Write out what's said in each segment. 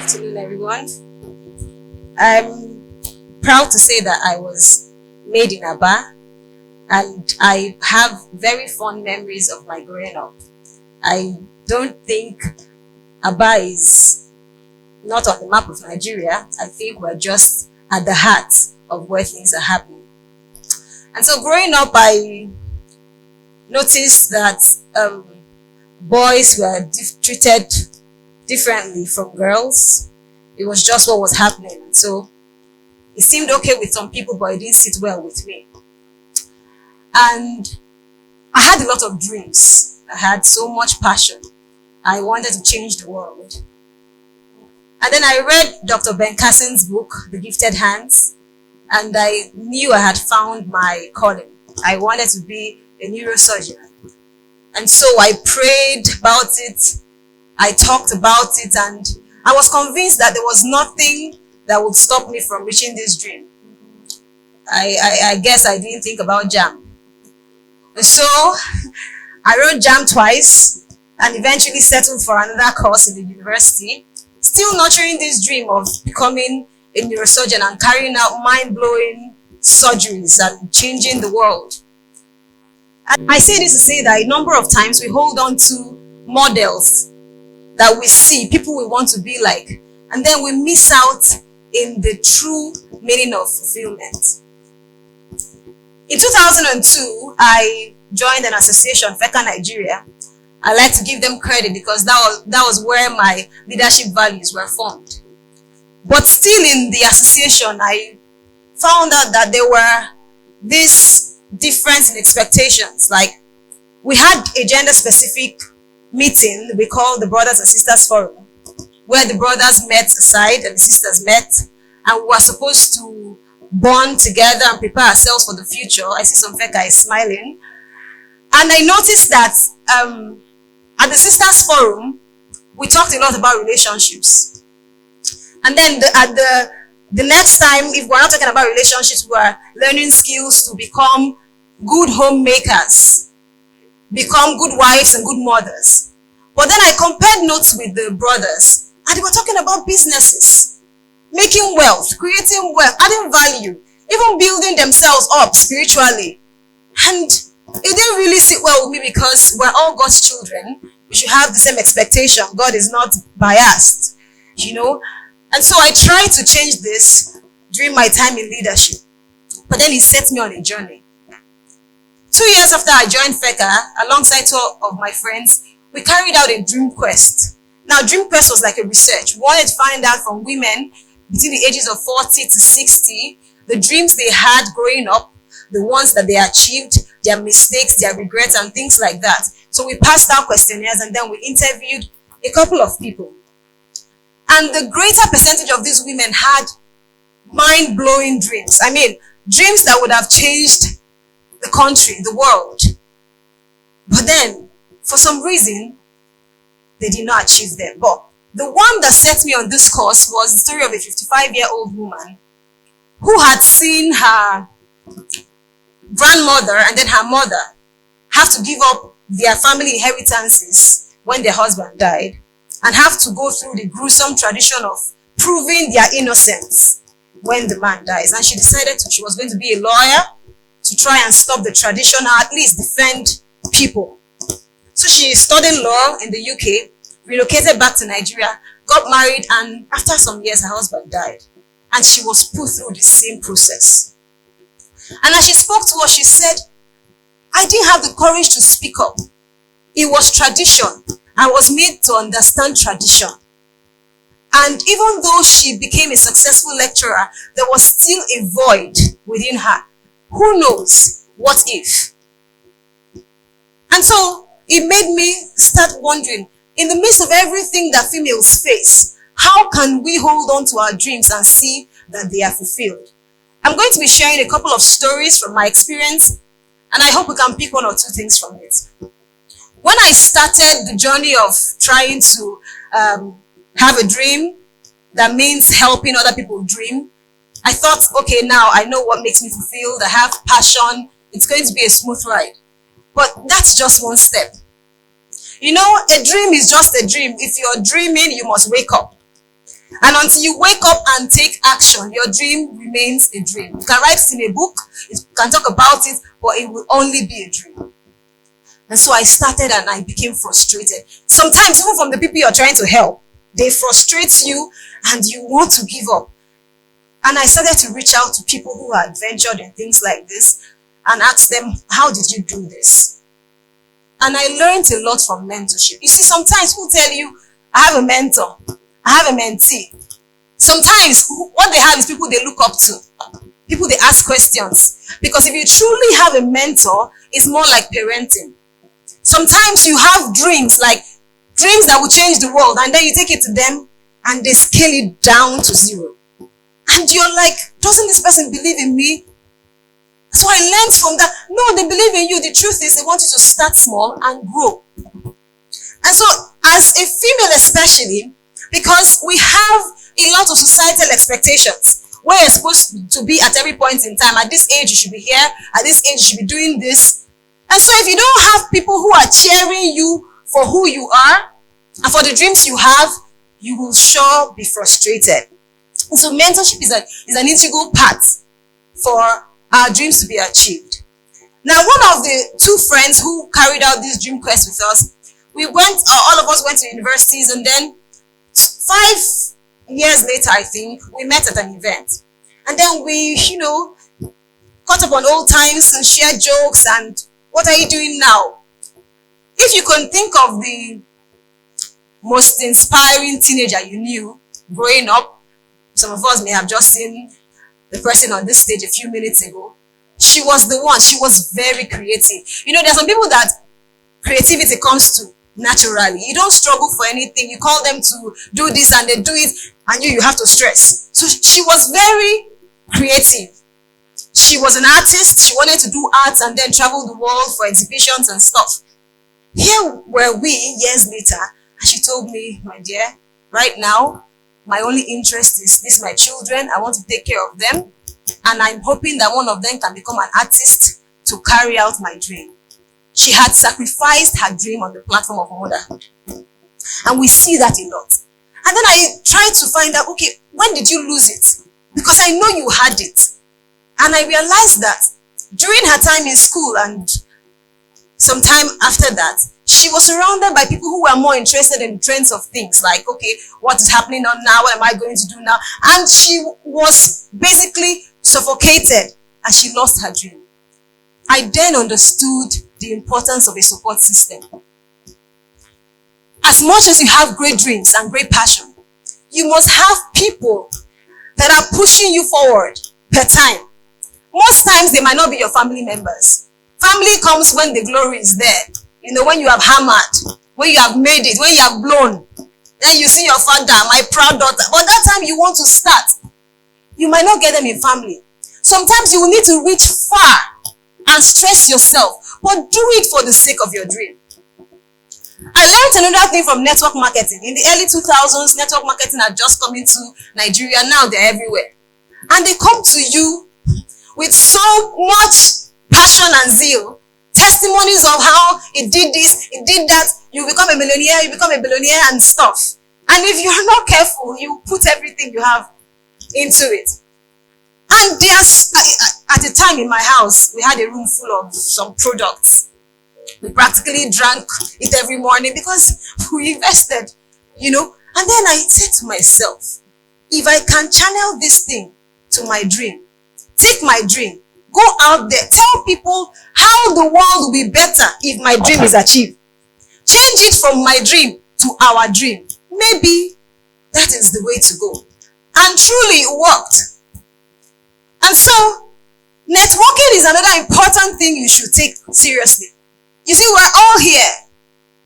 afternoon, everyone. I'm proud to say that I was made in Aba, and I have very fond memories of my growing up. I don't think Aba is not on the map of Nigeria. I think we're just at the heart of where things are happening. And so growing up, I noticed that boys were treated differently from girls. It was just what was happening. So it seemed okay with some people, but it didn't sit well with me. And I had a lot of dreams. I had so much passion. I wanted to change the world. And then I read Dr. Ben Carson's book, The Gifted Hands, and I knew I had found my calling. I wanted to be a neurosurgeon. And so I prayed about it, I talked about it, and I was convinced that there was nothing that would stop me from reaching this dream. I guess I didn't think about JAM. And so I wrote JAM twice and eventually settled for another course in the university, still nurturing this dream of becoming a neurosurgeon and carrying out mind-blowing surgeries and changing the world. And I say this to say that a number of times we hold on to models that we see, people we want to be like, and then we miss out in the true meaning of fulfillment. In 2002, I joined an association, FECA Nigeria. I like to give them credit because that was where my leadership values were formed. But still in the association, I found out that there were this difference in expectations. Like, we had a gender-specific meeting we called the Brothers and Sisters Forum, where the brothers met aside and the sisters met, and we were supposed to bond together and prepare ourselves for the future. I see some FECA is smiling. And I noticed that at the Sisters Forum, we talked a lot about relationships. And then the next time, if we're not talking about relationships, we're learning skills to become good homemakers, become good wives and good mothers. But then I compared notes with the brothers, and they were talking about businesses, making wealth, creating wealth, adding value, even building themselves up spiritually. And it didn't really sit well with me because we're all God's children. We should have the same expectation. God is not biased, you know. And so I tried to change this during my time in leadership. But then he set me on a journey. 2 years after I joined FECA, alongside two of my friends, we carried out a dream quest. Now, dream quest was like a research. We wanted to find out from women between the ages of 40 to 60, the dreams they had growing up, the ones that they achieved, their mistakes, their regrets, and things like that. So we passed out questionnaires and then we interviewed a couple of people. And the greater percentage of these women had mind-blowing dreams. I mean, dreams that would have changed the country, the world. But then, for some reason, they did not achieve them. But the one that set me on this course was the story of a 55-year-old woman who had seen her grandmother and then her mother have to give up their family inheritances when their husband died and have to go through the gruesome tradition of proving their innocence when the man dies. And she decided she was going to be a lawyer to try and stop the tradition or at least defend people. So she studied law in the UK, relocated back to Nigeria, got married, and after some years, her husband died. And she was put through the same process. And as she spoke to us, she said, I didn't have the courage to speak up. It was tradition. I was made to understand tradition. And even though she became a successful lecturer, there was still a void within her. Who knows? What if? And so it made me start wondering, in the midst of everything that females face, how can we hold on to our dreams and see that they are fulfilled? I'm going to be sharing a couple of stories from my experience, and I hope we can pick one or two things from it. When I started the journey of trying to have a dream, that means helping other people dream, I thought, okay, now I know what makes me fulfilled. I have passion. It's going to be a smooth ride. But that's just one step. You know, a dream is just a dream. If you're dreaming, you must wake up. And until you wake up and take action, your dream remains a dream. You can write it in a book, you can talk about it, but it will only be a dream. And so I started and I became frustrated. Sometimes even from the people you're trying to help, they frustrate you and you want to give up. And I started to reach out to people who had ventured in things like this and ask them, how did you do this? And I learned a lot from mentorship. You see, sometimes people tell you, I have a mentor, I have a mentee. Sometimes what they have is people they look up to, people they ask questions. Because if you truly have a mentor, it's more like parenting. Sometimes you have dreams, like dreams that will change the world, and then you take it to them and they scale it down to 0. And you're like, doesn't this person believe in me? So I learned from that. No, they believe in you. The truth is they want you to start small and grow. And so as a female especially, because we have a lot of societal expectations, where you're supposed to be at every point in time. At this age you should be here, at this age you should be doing this. And so if you don't have people who are cheering you for who you are and for the dreams you have, you will sure be frustrated. And so mentorship is an integral part for our dreams to be achieved. Now, one of the 2 friends who carried out this dream quest with us, all of us went to universities, and then 5 years later, I think, we met at an event. And then we, caught up on old times and shared jokes and what are you doing now? If you can think of the most inspiring teenager you knew growing up, some of us may have just seen the person on this stage a few minutes ago. She was the one. She was very creative. There are some people that creativity comes to naturally. You don't struggle for anything. You call them to do this and they do it, and you have to stress. So she was very creative. She was an artist. She wanted to do art and then travel the world for exhibitions and stuff. Here were we years later, and she told me, my dear, right now, my only interest is this, my children. I want to take care of them. And I'm hoping that one of them can become an artist to carry out my dream. She had sacrificed her dream on the platform of motherhood. And we see that a lot. And then I tried to find out, okay, when did you lose it? Because I know you had it. And I realized that during her time in school and some time after that, she was surrounded by people who were more interested in trends of things like, okay, what is happening on now? What am I going to do now? And she was basically suffocated and she lost her dream. I then understood the importance of a support system. As much as you have great dreams and great passion, you must have people that are pushing you forward per time. Most times they might not be your family members. Family comes when the glory is there. When you have hammered, when you have made it, when you have blown. Then you see your father, my proud daughter. But that time you want to start. You might not get them in family. Sometimes you will need to reach far and stress yourself. But do it for the sake of your dream. I learned another thing from network marketing. In the early 2000s, network marketing had just come into Nigeria. Now they're everywhere. And they come to you with so much passion and zeal. Testimonies of how it did this, it did that. You become a millionaire, you become a billionaire and stuff. And if you're not careful, you put everything you have into it. And there's, at the time in my house, we had a room full of some products. We practically drank it every morning because we invested, And then I said to myself, if I can channel this thing to my dream, take my dream, go out there, tell people how the world will be better if my dream is achieved. Change it from my dream to our dream. Maybe that is the way to go. And truly it worked. And so, networking is another important thing you should take seriously. You see, we're all here,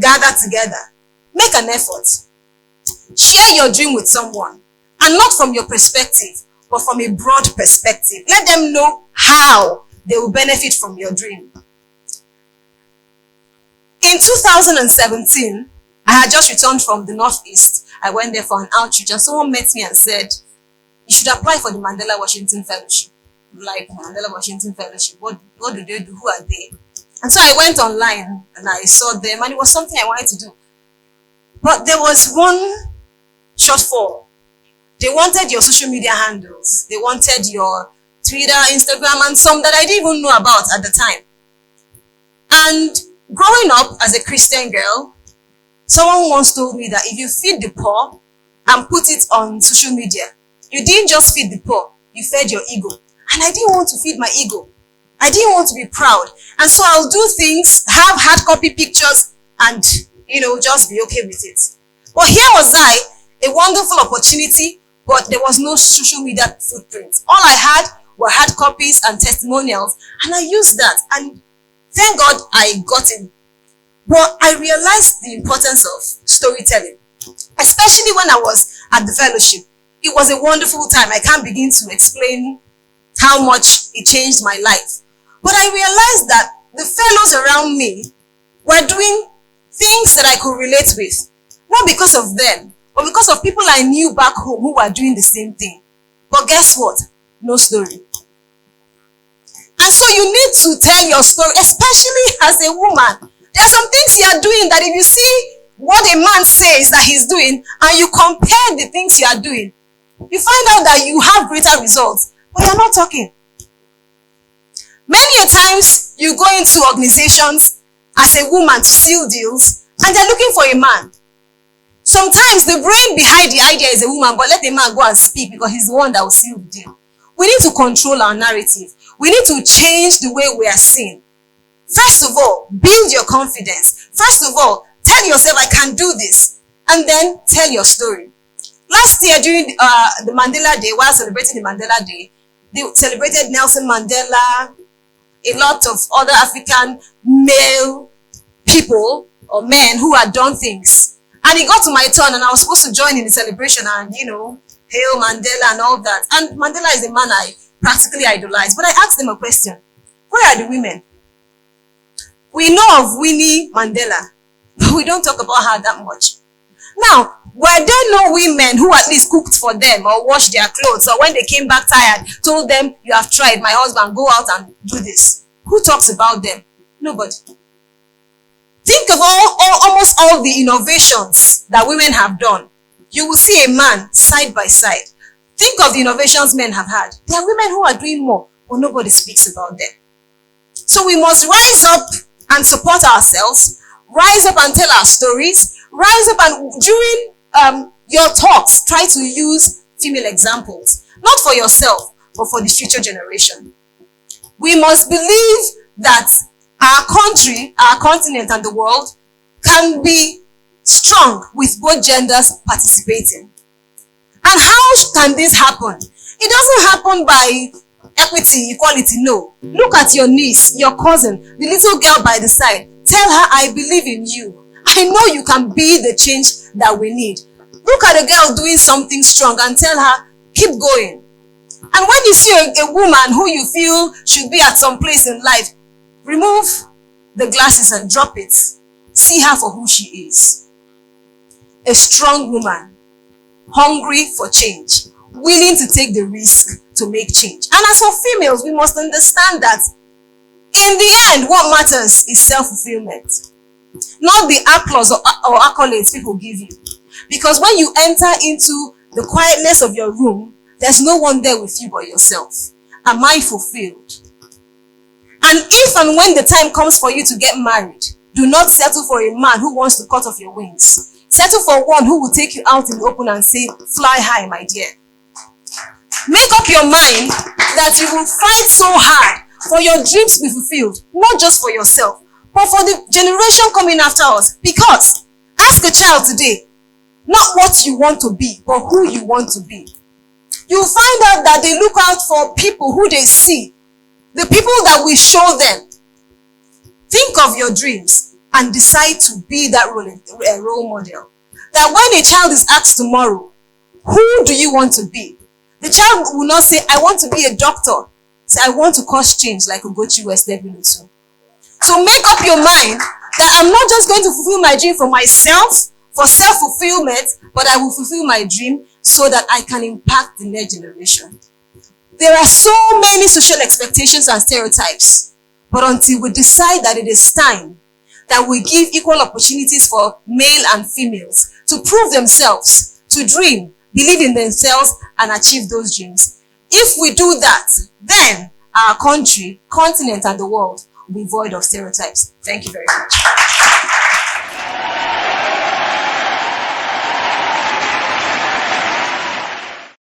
gathered together. Make an effort. Share your dream with someone. And not from your perspective, but from a broad perspective. Let them know how they will benefit from your dream. In 2017, I had just returned from the Northeast. I went there for an outreach and someone met me and said, you should apply for the Mandela Washington Fellowship. Like, Mandela Washington Fellowship, what do they do? Who are they? And so I went online and I saw them and it was something I wanted to do. But there was one shortfall. They wanted your social media handles. They wanted your Twitter, Instagram, and some that I didn't even know about at the time. And growing up as a Christian girl, someone once told me that if you feed the poor and put it on social media, you didn't just feed the poor, you fed your ego. And I didn't want to feed my ego. I didn't want to be proud. And so I'll do things, have hard copy pictures, and, just be okay with it. But here was I, a wonderful opportunity, but there was no social media footprint. All I had were hard copies and testimonials, and I used that. And thank God I got in. But I realized the importance of storytelling, especially when I was at the fellowship. It was a wonderful time. I can't begin to explain how much it changed my life. But I realized that the fellows around me were doing things that I could relate with. Not because of them, but because of people I knew back home who were doing the same thing. But guess what? No story. And so you need to tell your story, especially as a woman. There are some things you are doing that if you see what a man says that he's doing and you compare the things you are doing, you find out that you have greater results, but you're not talking. Many a times you go into organizations as a woman to seal deals and they're looking for a man. Sometimes the brain behind the idea is a woman, but let the man go and speak because he's the one that will seal the deal. We need to control our narrative. We need to change the way we are seen. First of all, build your confidence. First of all, tell yourself, I can do this. And then tell your story. Last year during the Mandela Day, while celebrating the Mandela Day, they celebrated Nelson Mandela, a lot of other African male people or men who had done things. And it got to my turn and I was supposed to join in the celebration and, hail Mandela and all that. And Mandela is a man I practically idolize. But I asked them a question. Where are the women? We know of Winnie Mandela, but we don't talk about her that much. Now, were there no women who at least cooked for them or washed their clothes or when they came back tired, told them, you have tried, my husband, go out and do this? Who talks about them? Nobody. Think of almost all the innovations that women have done. You will see a man side by side. Think of the innovations men have had. There are women who are doing more, but nobody speaks about them. So we must rise up and support ourselves, rise up and tell our stories, rise up and during your talks, try to use female examples. Not for yourself, but for the future generation. We must believe that our country, our continent and the world can be strong with both genders participating. And how can this happen? It doesn't happen by equity, equality, no. Look at your niece, your cousin, the little girl by the side. Tell her, I believe in you. I know you can be the change that we need. Look at a girl doing something strong and tell her, keep going. And when you see a woman who you feel should be at some place in life, remove the glasses and drop it. See her for who she is. A strong woman, hungry for change, willing to take the risk to make change. And as for females, we must understand that in the end, what matters is self-fulfillment. Not the applause or accolades people give you. Because when you enter into the quietness of your room, there's no one there with you but yourself. Am I fulfilled? And if and when the time comes for you to get married, do not settle for a man who wants to cut off your wings. Settle for one who will take you out in the open and say, fly high, my dear. Make up your mind that you will fight so hard for your dreams to be fulfilled. Not just for yourself, but for the generation coming after us. Because, ask a child today, not what you want to be, but who you want to be. You'll find out that they look out for people who they see. The people that will show them. Think of your dreams and decide to be that role model. That when a child is asked tomorrow, who do you want to be? The child will not say, I want to be a doctor. Say, I want to cause change like Ugochi West Edwin-Otu. So make up your mind that I'm not just going to fulfill my dream for myself, for self-fulfillment, but I will fulfill my dream so that I can impact the next generation. There are so many social expectations and stereotypes, but until we decide that it is time that we give equal opportunities for male and females to prove themselves, to dream, believe in themselves, and achieve those dreams. If we do that, then our country, continent, and the world will be void of stereotypes. Thank you very much.